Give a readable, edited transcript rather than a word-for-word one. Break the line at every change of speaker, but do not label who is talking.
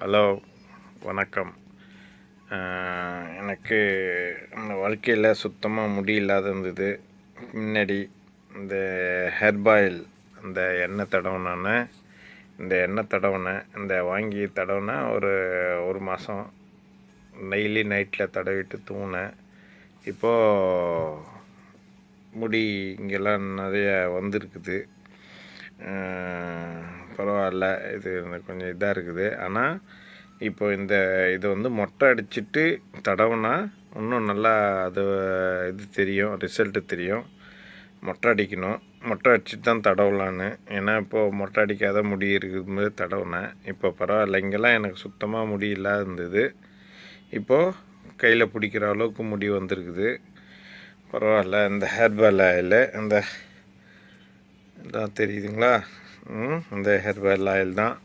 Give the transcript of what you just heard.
Hello, வணக்கம். எனக்கு இந்த வாழ்க்கையில் சுத்தமாக முடி இல்லாத இருந்தது. முன்னாடி இந்த ஹெர்பாயில் அந்த எண்ணெய் தடவினேன். இந்த வாங்கி தடவினேன். ஒரு மாதம் டெய்லி நைட்டில் தடவிட்டு தூங்கினேன். இப்போது முடி இங்கெல்லாம் நிறைய வந்திருக்குது. பரவாயில்ல, இது கொஞ்சம் இதாக இருக்குது. ஆனால் இப்போ இது வந்து மொட்டை அடிச்சுட்டு தடவுனா இன்னும் நல்லா இது தெரியும், ரிசல்ட்டு தெரியும். மொட்டை அடிக்கணும், மொட்டை அடிச்சுட்டு தான் தடவலான்னு. ஏன்னா இப்போது மொட்டை அடிக்காத முடி இருக்கும்போது தடவினேன். இப்போ பரவாயில்ல, இங்கெல்லாம் எனக்கு சுத்தமாக முடி இல்லாத இருந்தது. இப்போது கையில் பிடிக்கிற அளவுக்கு முடி வந்திருக்குது. பரவாயில்ல. இந்த ஹேர்பால் ஆயில் இதான் தெரியுதுங்களா? இந்த ஹெர்பல் ஆயில் தான்.